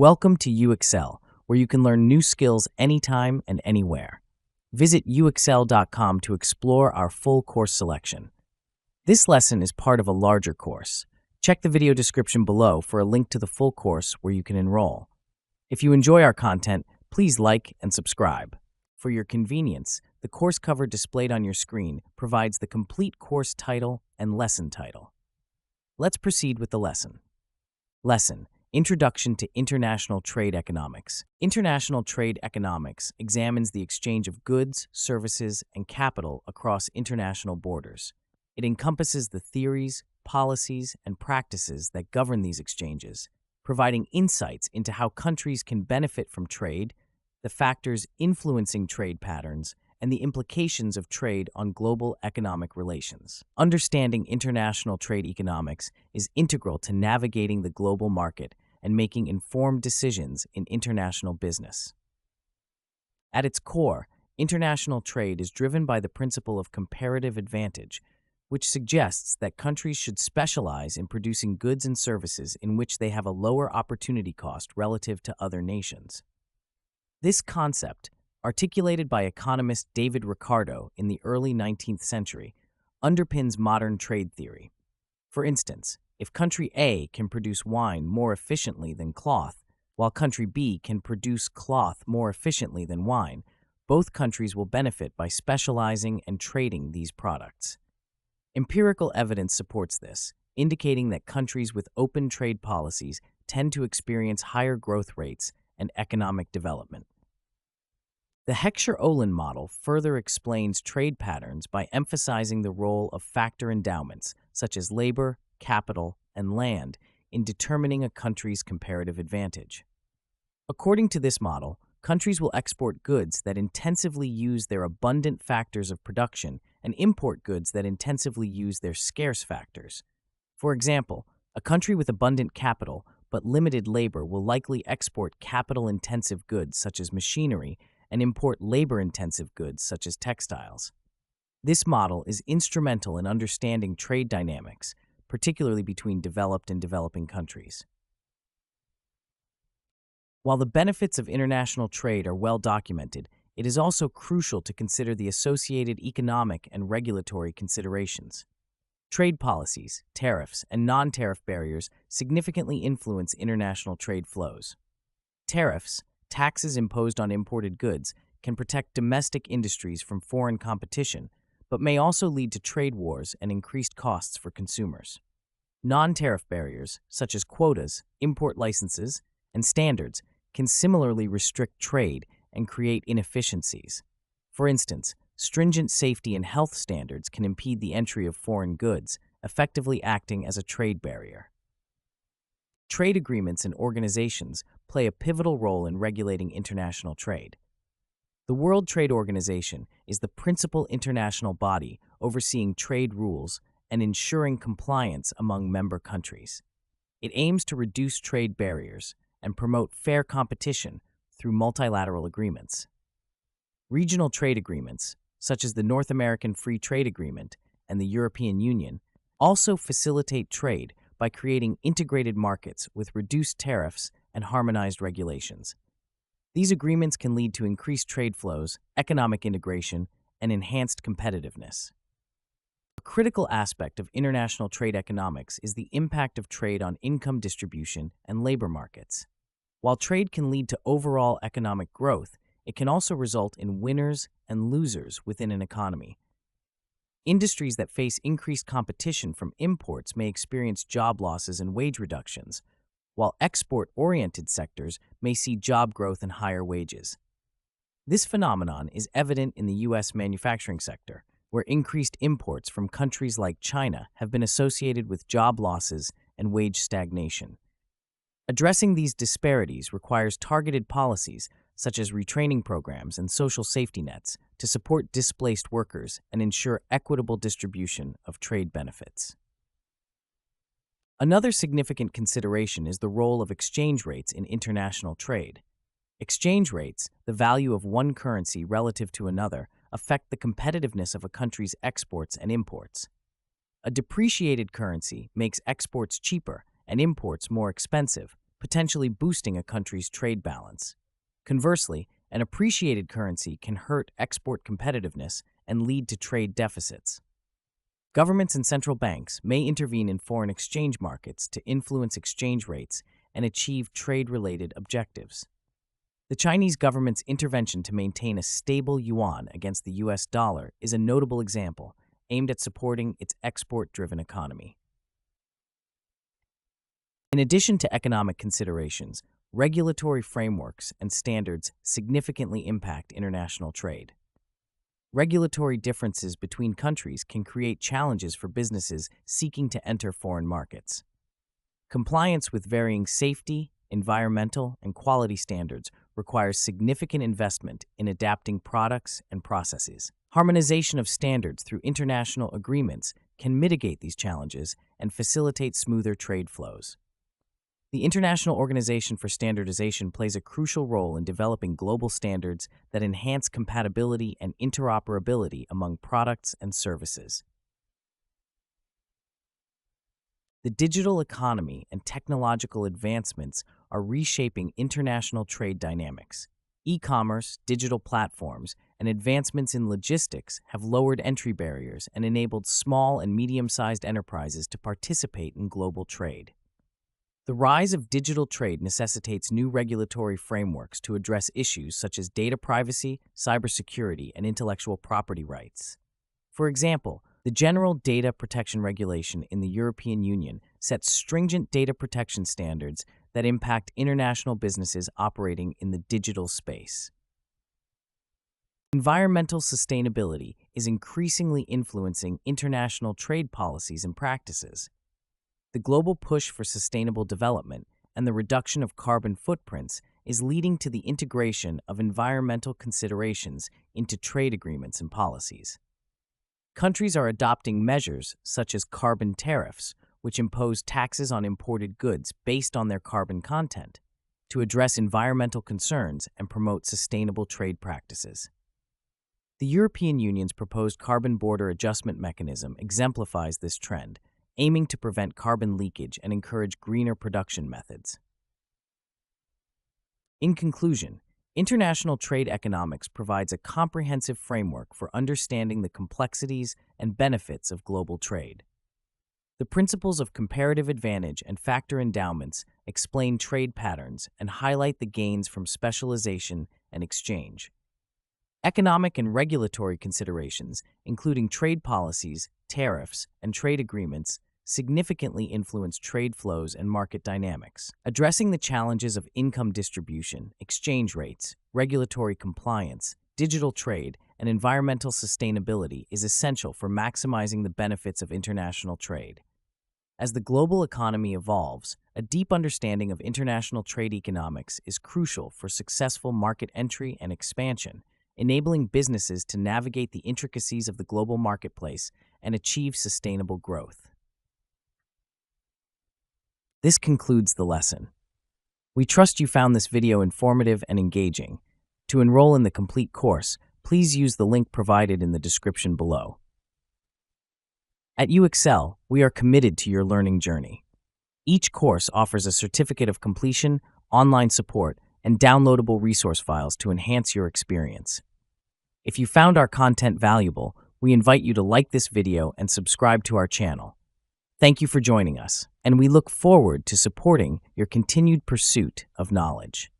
Welcome to UXL, where you can learn new skills anytime and anywhere. Visit uxl.com to explore our full course selection. This lesson is part of a larger course. Check the video description below for a link to the full course where you can enroll. If you enjoy our content, please like and subscribe. For your convenience, the course cover displayed on your screen provides the complete course title and lesson title. Let's proceed with the lesson. Lesson: Introduction to International Trade Economics. International trade economics examines the exchange of goods, services, and capital across international borders. It encompasses the theories, policies, and practices that govern these exchanges, providing insights into how countries can benefit from trade, the factors influencing trade patterns, and the implications of trade on global economic relations. Understanding international trade economics is integral to navigating the global market and making informed decisions in international business. At its core, international trade is driven by the principle of comparative advantage, which suggests that countries should specialize in producing goods and services in which they have a lower opportunity cost relative to other nations. This concept, articulated by economist David Ricardo in the early 19th century, underpins modern trade theory. For instance, if country A can produce wine more efficiently than cloth, while country B can produce cloth more efficiently than wine, both countries will benefit by specializing and trading these products. Empirical evidence supports this, indicating that countries with open trade policies tend to experience higher growth rates and economic development. The Heckscher-Ohlin model further explains trade patterns by emphasizing the role of factor endowments, such as labor, capital, and land, in determining a country's comparative advantage. According to this model, countries will export goods that intensively use their abundant factors of production and import goods that intensively use their scarce factors. For example, a country with abundant capital but limited labor will likely export capital-intensive goods such as machinery and import labor-intensive goods such as textiles. This model is instrumental in understanding trade dynamics, particularly between developed and developing countries. While the benefits of international trade are well documented, it is also crucial to consider the associated economic and regulatory considerations. Trade policies, tariffs, and non-tariff barriers significantly influence international trade flows. Tariffs, taxes imposed on imported goods, can protect domestic industries from foreign competition, but may also lead to trade wars and increased costs for consumers. Non-tariff barriers, such as quotas, import licenses, and standards, can similarly restrict trade and create inefficiencies. For instance, stringent safety and health standards can impede the entry of foreign goods, effectively acting as a trade barrier. Trade agreements and organizations play a pivotal role in regulating international trade. The World Trade Organization is the principal international body overseeing trade rules and ensuring compliance among member countries. It aims to reduce trade barriers and promote fair competition through multilateral agreements. Regional trade agreements, such as the North American Free Trade Agreement and the European Union, also facilitate trade by creating integrated markets with reduced tariffs and harmonized regulations. These agreements can lead to increased trade flows, economic integration, and enhanced competitiveness. A critical aspect of international trade economics is the impact of trade on income distribution and labor markets. While trade can lead to overall economic growth, it can also result in winners and losers within an economy. Industries that face increased competition from imports may experience job losses and wage reductions, while export-oriented sectors may see job growth and higher wages. This phenomenon is evident in the U.S. manufacturing sector, where increased imports from countries like China have been associated with job losses and wage stagnation. Addressing these disparities requires targeted policies such as retraining programs and social safety nets to support displaced workers and ensure equitable distribution of trade benefits. Another significant consideration is the role of exchange rates in international trade. Exchange rates, the value of one currency relative to another, affect the competitiveness of a country's exports and imports. A depreciated currency makes exports cheaper and imports more expensive, potentially boosting a country's trade balance. Conversely, an appreciated currency can hurt export competitiveness and lead to trade deficits. Governments and central banks may intervene in foreign exchange markets to influence exchange rates and achieve trade-related objectives. The Chinese government's intervention to maintain a stable yuan against the US dollar is a notable example, aimed at supporting its export-driven economy. In addition to economic considerations, regulatory frameworks and standards significantly impact international trade. Regulatory differences between countries can create challenges for businesses seeking to enter foreign markets. Compliance with varying safety, environmental, and quality standards requires significant investment in adapting products and processes. Harmonization of standards through international agreements can mitigate these challenges and facilitate smoother trade flows. The International Organization for Standardization plays a crucial role in developing global standards that enhance compatibility and interoperability among products and services. The digital economy and technological advancements are reshaping international trade dynamics. E-commerce, digital platforms, and advancements in logistics have lowered entry barriers and enabled small and medium-sized enterprises to participate in global trade. The rise of digital trade necessitates new regulatory frameworks to address issues such as data privacy, cybersecurity, and intellectual property rights. For example, the General Data Protection Regulation in the European Union sets stringent data protection standards that impact international businesses operating in the digital space. Environmental sustainability is increasingly influencing international trade policies and practices. The global push for sustainable development and the reduction of carbon footprints is leading to the integration of environmental considerations into trade agreements and policies. Countries are adopting measures such as carbon tariffs, which impose taxes on imported goods based on their carbon content, to address environmental concerns and promote sustainable trade practices. The European Union's proposed carbon border adjustment mechanism exemplifies this trend, aiming to prevent carbon leakage and encourage greener production methods. In conclusion, international trade economics provides a comprehensive framework for understanding the complexities and benefits of global trade. The principles of comparative advantage and factor endowments explain trade patterns and highlight the gains from specialization and exchange. Economic and regulatory considerations, including trade policies, tariffs, and trade agreements, significantly influence trade flows and market dynamics. Addressing the challenges of income distribution, exchange rates, regulatory compliance, digital trade, and environmental sustainability is essential for maximizing the benefits of international trade. As the global economy evolves, a deep understanding of international trade economics is crucial for successful market entry and expansion, enabling businesses to navigate the intricacies of the global marketplace and achieve sustainable growth. This concludes the lesson. We trust you found this video informative and engaging. To enroll in the complete course, please use the link provided in the description below. At UExcel, we are committed to your learning journey. Each course offers a certificate of completion, online support, and downloadable resource files to enhance your experience. If you found our content valuable, we invite you to like this video and subscribe to our channel. Thank you for joining us, and we look forward to supporting your continued pursuit of knowledge.